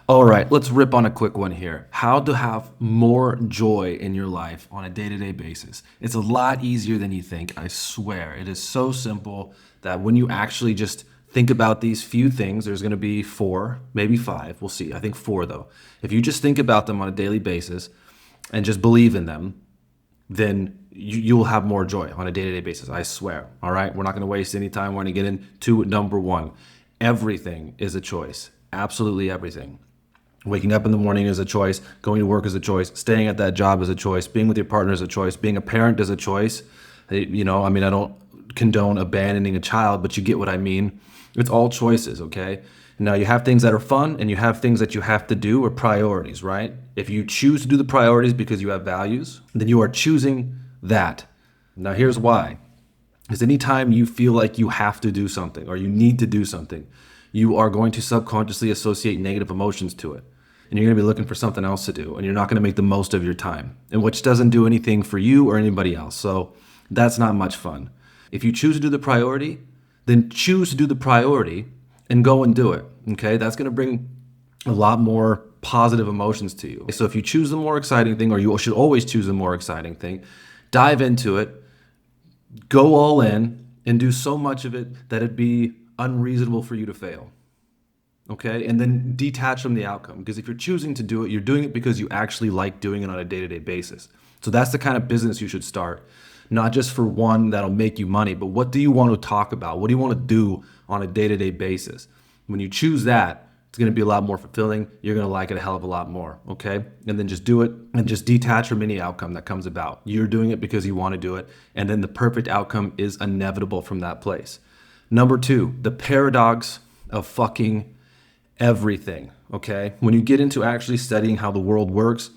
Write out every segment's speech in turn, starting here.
All right, let's rip on a quick one here. How to have more joy in your life on a day to day basis. It's a lot easier than you think, I swear. It is so simple that when you actually just think about these few things, there's going to be four, maybe five. We'll see. I think four, though. If you just think about them on a daily basis and just believe in them, then you'll have more joy on a day to day basis. I swear. All right. We're not going to waste any time. We're going to get into number one. Everything is a choice. Absolutely everything. Waking up in the morning is a choice. Going to work is a choice. Staying at that job is a choice. Being with your partner is a choice. Being a parent is a choice. I don't condone abandoning a child, but you get what I mean. It's all choices, okay? Now, you have things that are fun and you have things that you have to do or priorities, right? If you choose to do the priorities because you have values, then you are choosing that. Now, here's why. Because anytime you feel like you have to do something or you need to do something, you are going to subconsciously associate negative emotions to it. And you're going to be looking for something else to do. And you're not going to make the most of your time, and which doesn't do anything for you or anybody else. So that's not much fun. If you choose to do the priority, then choose to do the priority and go and do it. Okay? That's going to bring a lot more positive emotions to you. So if you choose the more exciting thing, or you should always choose the more exciting thing, dive into it, go all in, and do so much of it that it'd be unreasonable for you to fail. Okay. And then detach from the outcome. Because if you're choosing to do it, you're doing it because you actually like doing it on a day to day basis. So that's the kind of business you should start. Not just for one that'll make you money, but what do you want to talk about? What do you want to do on a day to day basis? When you choose that, it's going to be a lot more fulfilling. You're going to like it a hell of a lot more. Okay. And then just do it and just detach from any outcome that comes about. You're doing it because you want to do it. And then the perfect outcome is inevitable from that place. Number two, the paradox of fucking everything. Okay. When you get into actually studying how the world works,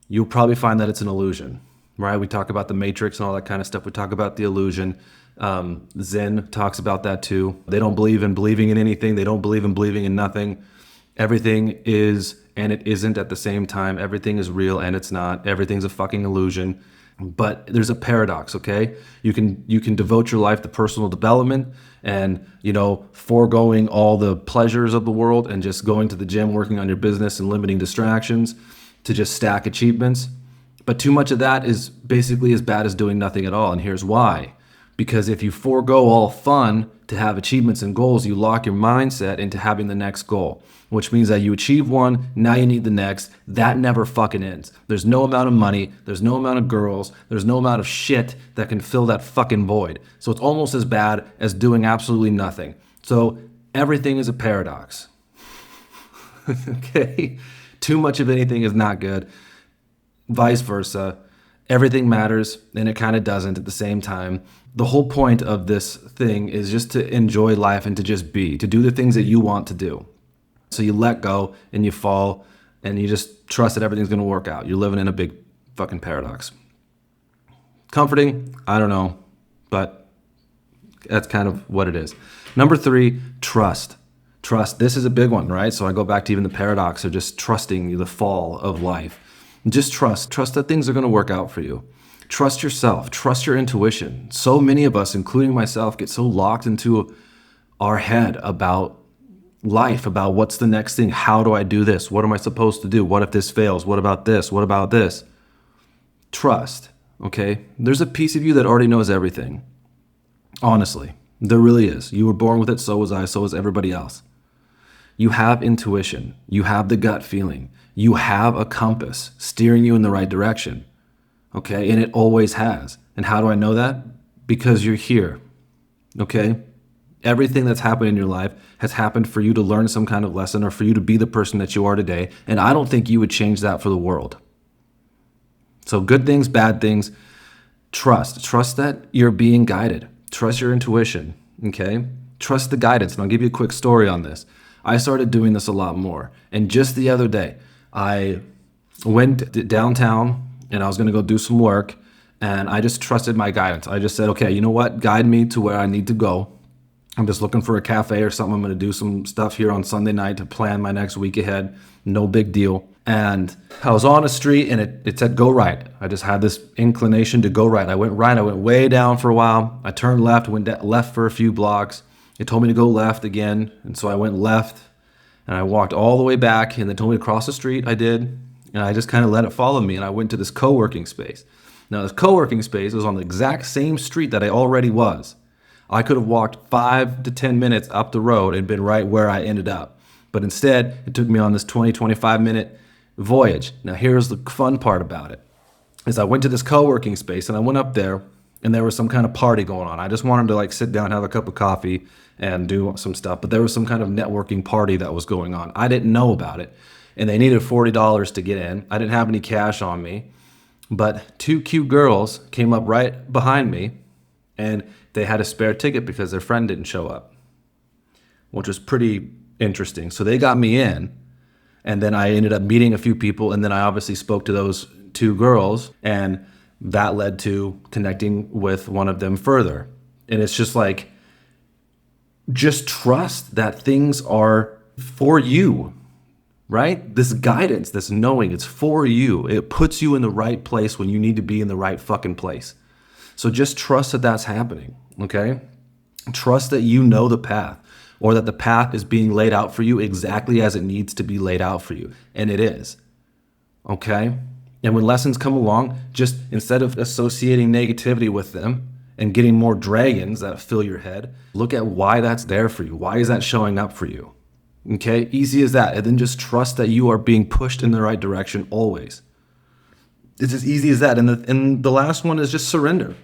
you'll probably find that it's an illusion, right? We talk about the matrix and all that kind of stuff. We talk about the illusion. Zen talks about that too. They don't believe in believing in anything. They don't believe in believing in nothing. Everything is and it isn't at the same time. Everything is real and it's not. Everything's a fucking illusion. But there's a paradox, okay? You can devote your life to personal development and, foregoing all the pleasures of the world and just going to the gym, working on your business and limiting distractions to just stack achievements. But too much of that is basically as bad as doing nothing at all. And here's why. Because if you forego all fun to have achievements and goals, you lock your mindset into having the next goal, which means that you achieve one, now you need the next. That never fucking ends. There's no amount of money, there's no amount of girls, there's no amount of shit that can fill that fucking void. So it's almost as bad as doing absolutely nothing. So everything is a paradox. Okay? Too much of anything is not good. Vice versa. Everything matters and it kind of doesn't at the same time. The whole point of this thing is just to enjoy life and to just be, to do the things that you want to do. So you let go and you fall and you just trust that everything's going to work out. You're living in a big fucking paradox. Comforting? I don't know, but that's kind of what it is. Number three, trust. Trust. This is a big one, right? So I go back to even the paradox of just trusting the fall of life. Just trust. Trust that things are going to work out for you. Trust yourself. Trust your intuition. So many of us, including myself, get so locked into our head about life, about what's the next thing. How do I do this? What am I supposed to do? What if this fails? What about this? What about this? Trust, okay? There's a piece of you that already knows everything. Honestly, there really is. You were born with it. So was I. So was everybody else. You have intuition. You have the gut feeling. You have a compass steering you in the right direction. Okay, and it always has. And how do I know that? Because you're here. Okay? Everything that's happened in your life has happened for you to learn some kind of lesson or for you to be the person that you are today. And I don't think you would change that for the world. So good things, bad things, trust. Trust that you're being guided. Trust your intuition. Okay? Trust the guidance. And I'll give you a quick story on this. I started doing this a lot more. And just the other day, I went downtown and I was going to go do some work and I just trusted my guidance. I just said, okay, you know what? Guide me to where I need to go. I'm just looking for a cafe or something. I'm going to do some stuff here on Sunday night to plan my next week ahead. No big deal. And I was on a street and it said go right. I just had this inclination to go right. I went right. I went way down for a while. I turned left, went left for a few blocks. It told me to go left again. And so I went left. And I walked all the way back, and they told me to cross the street. I did. And I just kind of let it follow me. And I went to this co working space. Now, this co working space was on the exact same street that I already was. I could have walked 5 to 10 minutes up the road and been right where I ended up. But instead, it took me on this 25 minute voyage. Now, here's the fun part about it is I went to this co-working space and I went up there and there was some kind of party going on. I just wanted to like sit down, have a cup of coffee and do some stuff, but there was some kind of networking party that was going on. I didn't know about it and they needed $40 to get in. I didn't have any cash on me, but two cute girls came up right behind me and they had a spare ticket because their friend didn't show up, which was pretty interesting. So they got me in. And then I ended up meeting a few people, and then I obviously spoke to those two girls, and that led to connecting with one of them further. And it's just like, just trust that things are for you, right? This guidance, this knowing, it's for you. It puts you in the right place when you need to be in the right fucking place. So just trust that that's happening, okay? Trust that you know the path, or that the path is being laid out for you exactly as it needs to be laid out for you. And it is. Okay? And when lessons come along, just instead of associating negativity with them and getting more dragons that fill your head, look at why that's there for you. Why is that showing up for you? Okay? Easy as that. And then just trust that you are being pushed in the right direction always. It's as easy as that. And the last one is just surrender.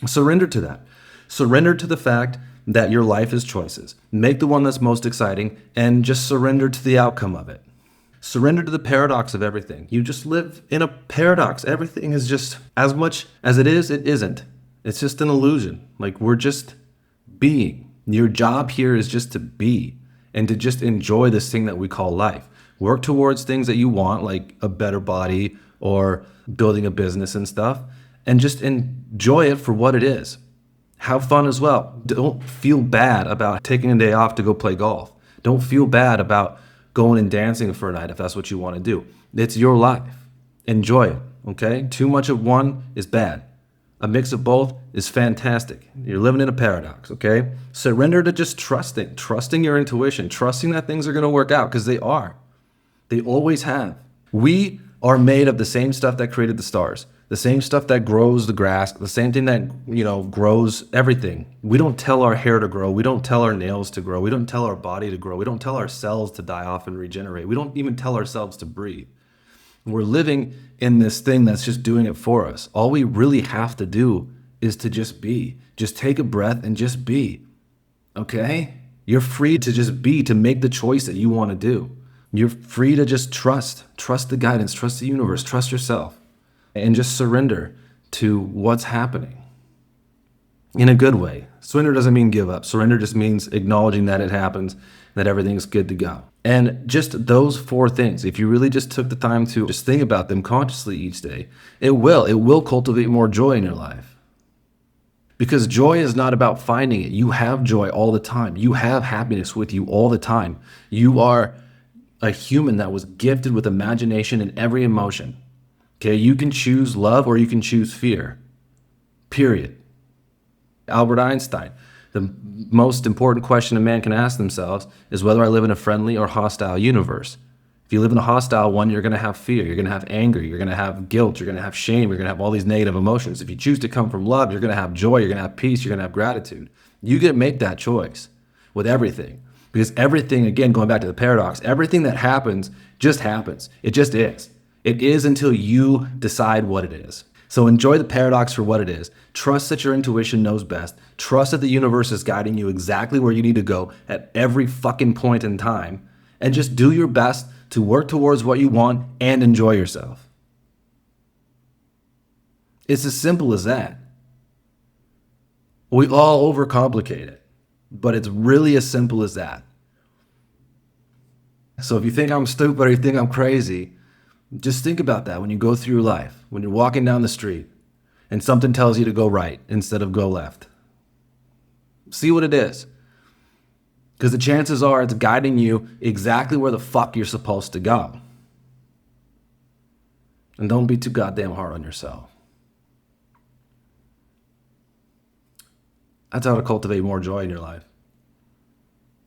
Surrender to that. Surrender to the fact that your life is choices. Make the one that's most exciting and just surrender to the outcome of it. Surrender to the paradox of everything. You just live in a paradox. Everything is just, as much as it is, it isn't. It's just an illusion. Like, we're just being. Your job here is just to be and to just enjoy this thing that we call life. Work towards things that you want, like a better body or building a business and stuff, and just enjoy it for what it is. Have fun as well. Don't feel bad about taking a day off to go play golf. Don't feel bad about going and dancing for a night if that's what you want to do. It's your life. Enjoy it, okay? Too much of one is bad. A mix of both is fantastic. You're living in a paradox, okay? Surrender to just trusting your intuition, trusting that things are going to work out, because they are. They always have. We are made of the same stuff that created the stars, the same stuff that grows the grass, the same thing that, grows everything. We don't tell our hair to grow. We don't tell our nails to grow. We don't tell our body to grow. We don't tell our cells to die off and regenerate. We don't even tell ourselves to breathe. We're living in this thing that's just doing it for us. All we really have to do is to just be. Just take a breath and just be. Okay? You're free to just be, to make the choice that you want to do. You're free to just trust the guidance, trust the universe, trust yourself, and just surrender to what's happening in a good way. Surrender doesn't mean give up. Surrender just means acknowledging that it happens, that everything's good to go. And just those 4 things, if you really just took the time to just think about them consciously each day, it will cultivate more joy in your life. Because joy is not about finding it. You have joy all the time. You have happiness with you all the time. You are a human that was gifted with imagination and every emotion. Okay, you can choose love or you can choose fear. Period. Albert Einstein, the most important question a man can ask themselves is whether I live in a friendly or hostile universe. If you live in a hostile one, you're going to have fear, you're going to have anger, you're going to have guilt, you're going to have shame, you're going to have all these negative emotions. If you choose to come from love, you're going to have joy, you're going to have peace, you're going to have gratitude. You get to make that choice with everything. Because everything, again, going back to the paradox, everything that happens just happens. It just is. It is until you decide what it is. So enjoy the paradox for what it is. Trust that your intuition knows best. Trust that the universe is guiding you exactly where you need to go at every fucking point in time. And just do your best to work towards what you want and enjoy yourself. It's as simple as that. We all overcomplicate it, but it's really as simple as that. So if you think I'm stupid or you think I'm crazy, just think about that when you go through your life, when you're walking down the street and something tells you to go right instead of go left. See what it is. Because the chances are it's guiding you exactly where the fuck you're supposed to go. And don't be too goddamn hard on yourself. That's how to cultivate more joy in your life.